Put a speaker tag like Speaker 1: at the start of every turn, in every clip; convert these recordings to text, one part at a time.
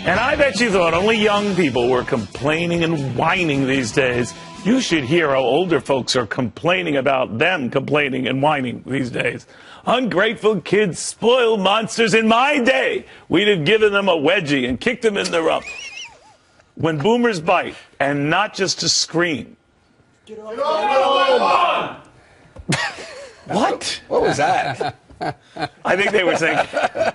Speaker 1: And I bet you thought only young people were complaining and whining these days. You should hear how older folks are complaining about them complaining and whining these days. Ungrateful kids, spoiled monsters. In my day, we'd have given them a wedgie and kicked them in the rump. When boomers bite, and not just to scream. Get off my lawn! What?
Speaker 2: What was that?
Speaker 1: I think they were saying,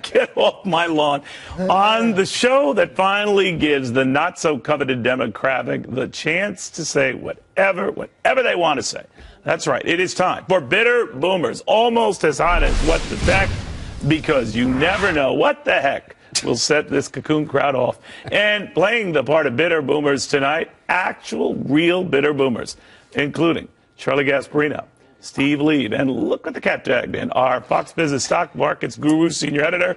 Speaker 1: get off my lawn. On the show that finally gives the not-so-coveted demographic the chance to say whatever they want to say. That's right. It is time for Bitter Boomers, almost as hot as What the Heck, because you never know what the heck will set this cocoon crowd off. And playing the part of Bitter Boomers tonight, actual, real Bitter Boomers, including Charlie Gasparino, Steve Leeb, and look what the cat tagged in, our Fox Business Stock Markets Guru Senior Editor,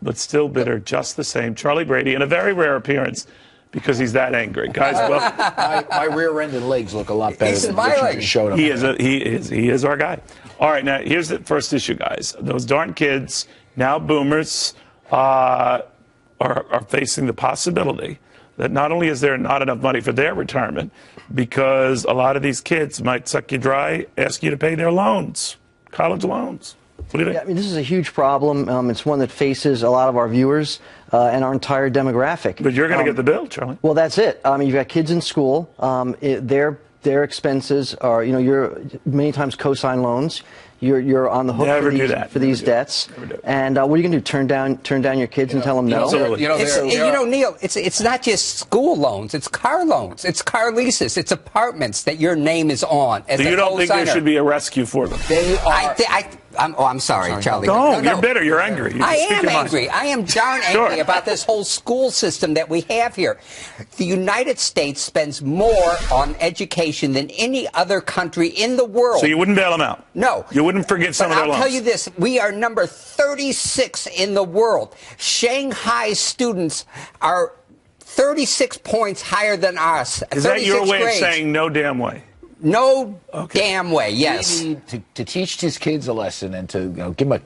Speaker 1: but still bitter just the same, Charlie Brady, in a very rare appearance because he's that angry. Guys, well,
Speaker 2: my rear end and legs look a lot better than what you just showed him.
Speaker 1: He is our guy. All right, now here's the first issue, guys. Those darn kids, now boomers, are facing the possibility that not only is there not enough money for their retirement, because a lot of these kids might suck you dry, ask you to pay their loans, college loans. What do you think?
Speaker 3: Yeah, I mean, this is a huge problem. It's one that faces a lot of our viewers and our entire demographic.
Speaker 1: But you're going to get the bill, Charlie.
Speaker 3: Well, that's it. I mean, you've got kids in school. Their expenses are, you're many times co-sign loans. You're on the hook for these debts. And what are you going to do? Turn down your kids and tell them no?
Speaker 4: Neil, it's not just school loans. It's car loans. It's car leases. It's apartments that your name is on. As
Speaker 1: so you don't think there should be a rescue for them?
Speaker 4: They are. I'm sorry, Charlie.
Speaker 1: No, you're bitter. You're angry.
Speaker 4: I am angry. I am darn angry about this whole school system that we have here. The United States spends more on education than any other country in the world.
Speaker 1: So you wouldn't bail them out?
Speaker 4: No.
Speaker 1: You wouldn't forget some of their loans?
Speaker 4: I'll tell you this. We are number 36 in the world. Shanghai students are 36 points higher than us.
Speaker 1: Is that your way of saying no damn way?
Speaker 4: No damn way, yes.
Speaker 2: We need to teach these kids a lesson and to give them a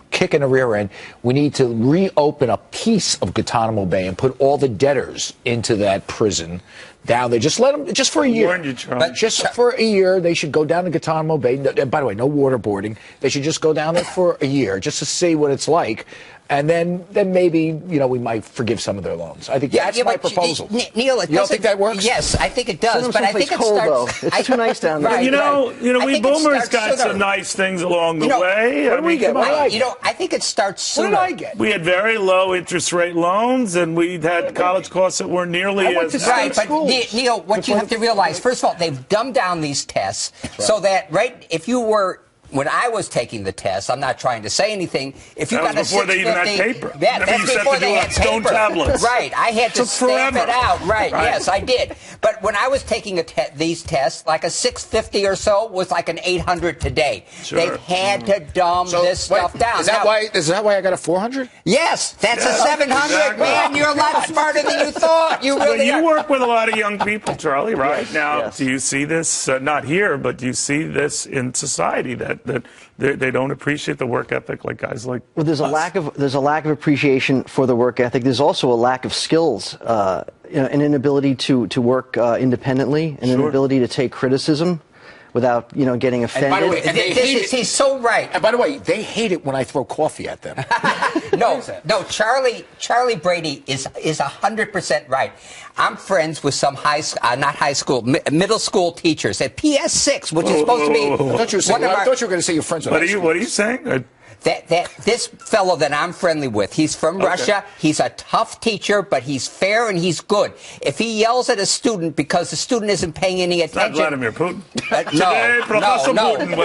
Speaker 2: kick in the rear end. We need to reopen a piece of Guantanamo Bay and put all the debtors into that prison down there. Just let them, just for a year.
Speaker 1: Warned you, Charlie.
Speaker 2: But just for a year, they should go down to Guantanamo Bay. And by the way, no waterboarding. They should just go down there for a year just to see what it's like. And then maybe, we might forgive some of their loans. I think that's my proposal.
Speaker 4: Neil,
Speaker 2: you don't think that works?
Speaker 4: Yes, I think it does. But I think it
Speaker 3: cold,
Speaker 4: starts.
Speaker 3: Though. It's too nice down there.
Speaker 1: We boomers got some nice things along the way.
Speaker 2: What did we get?
Speaker 4: I think it starts sooner.
Speaker 2: What did I get?
Speaker 1: We had very low interest rate loans, and we had college costs that weren't nearly as
Speaker 4: right. But Neil, what you have to realize, first of all, they've dumbed down these tests so that if you were. When I was taking the test, I'm not trying to say anything. If you got a 650,
Speaker 1: before they even had paper.
Speaker 4: Yeah, that's before they had
Speaker 1: stone
Speaker 4: paper.
Speaker 1: tablets.
Speaker 4: Right, I had to stamp it out. Right, yes, I did. But when I was taking these tests, like a 650 or so was like an 800 today.
Speaker 1: Sure.
Speaker 4: They've had to dumb this stuff down.
Speaker 2: Is that why I got a 400?
Speaker 4: Yes, that's a 700. Exactly. Man, you're a lot smarter than you thought. You really
Speaker 1: you work with a lot of young people, Charlie, right?
Speaker 3: Yes.
Speaker 1: Now,
Speaker 3: yes.
Speaker 1: Do you see this, not here, but do you see this in society, that they don't appreciate the work ethic like guys like
Speaker 3: Well, there's a lack of appreciation for the work ethic. There's also a lack of skills, an inability to work independently, an inability to take criticism without getting offended.
Speaker 2: And by the way,
Speaker 4: he's so right.
Speaker 2: And by the way, they hate it when I throw coffee at them.
Speaker 4: No, Charlie Brady is 100% right. I'm friends with some middle school teachers at PS6, which is supposed to be.
Speaker 2: I thought you were going to say you're friends with.
Speaker 1: What are you saying?
Speaker 4: This fellow that I'm friendly with, he's from Russia. He's a tough teacher, but he's fair and he's good. If he yells at a student because the student isn't paying any attention,
Speaker 1: not Vladimir Putin.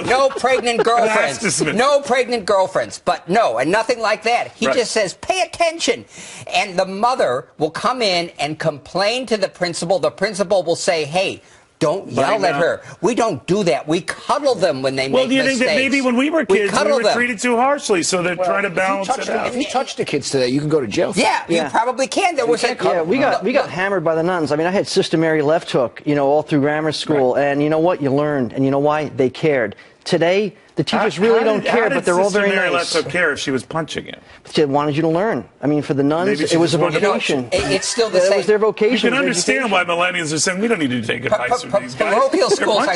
Speaker 4: No pregnant girlfriends. No pregnant girlfriends. But and nothing like that. He just says, pay attention. And the mother will come in and complain to the principal. The principal will say, hey, don't yell at her. We don't do that. We cuddle them when they make mistakes. Well, do you think that
Speaker 1: maybe when we were kids, we were treated too harshly, so they're trying to balance it out?
Speaker 2: If you touch the kids today, you can go to jail.
Speaker 4: Yeah, you probably can. There was
Speaker 3: we got hammered by the nuns. I mean, I had Sister Mary Left Hook, all through grammar school, and you know what? You learned, and you know why? They cared. Today, the teachers really don't care, but they're all very nice.
Speaker 1: Let's care if she was punching him.
Speaker 3: She wanted you to learn. I mean, for the nuns, it was a vocation.
Speaker 4: It's still the same.
Speaker 3: It was their vocation.
Speaker 1: You can understand why millennials are saying we don't need to take advice from these guys.
Speaker 4: Parochial schools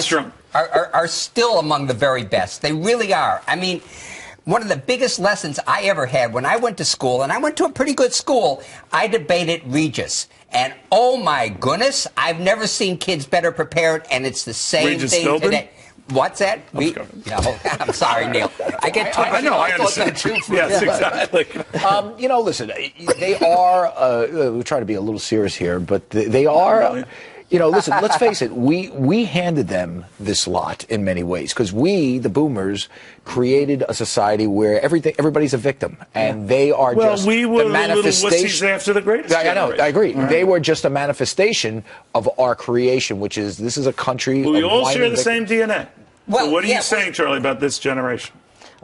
Speaker 4: are still among the very best. They really are. I mean, one of the biggest lessons I ever had when I went to school, and I went to a pretty good school, I debated Regis. And oh my goodness, I've never seen kids better prepared, and it's the same thing today. What's that? No, I'm sorry, Neil. I get too
Speaker 1: I know, I understand. Yes, exactly.
Speaker 2: You know, listen, they are, we're trying to be a little serious here, but they are, you know, listen, let's face it, we handed them this lot in many ways, because we, the boomers, created a society where everybody's a victim, and they are just
Speaker 1: we were
Speaker 2: the manifestation.
Speaker 1: Little wussies after the greatest generation.
Speaker 2: I agree. Right. They were just a manifestation of our creation, which is, this is a country
Speaker 1: we all share the same DNA.
Speaker 4: Well,
Speaker 1: so what are you saying, Charlie, about this generation?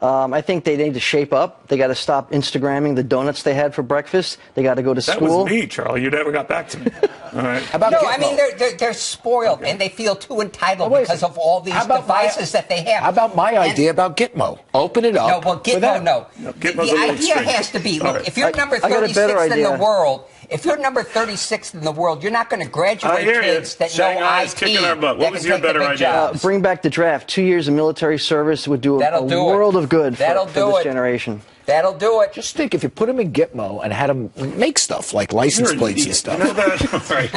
Speaker 3: I think they need to shape up. They got to stop Instagramming the donuts they had for breakfast. They got to go to school.
Speaker 1: That was me, Charlie. You never got back to me. All right.
Speaker 4: I mean, they're spoiled, and they feel too entitled because of all these devices that they have.
Speaker 2: How about my idea about Gitmo? Open it up.
Speaker 4: No, well, Gitmo, no. The idea has to be, look, if you're number 36th in the world, if you're number 36th in the world, you're not going to graduate kids that know IT.
Speaker 1: Kicking our butt. What was your better idea?
Speaker 3: Bring back the draft. 2 years of military service would do a world of good for this generation.
Speaker 4: That'll do it.
Speaker 2: Just think, if you put them in Gitmo and had them make stuff like license plates and stuff.
Speaker 1: You know that? All right.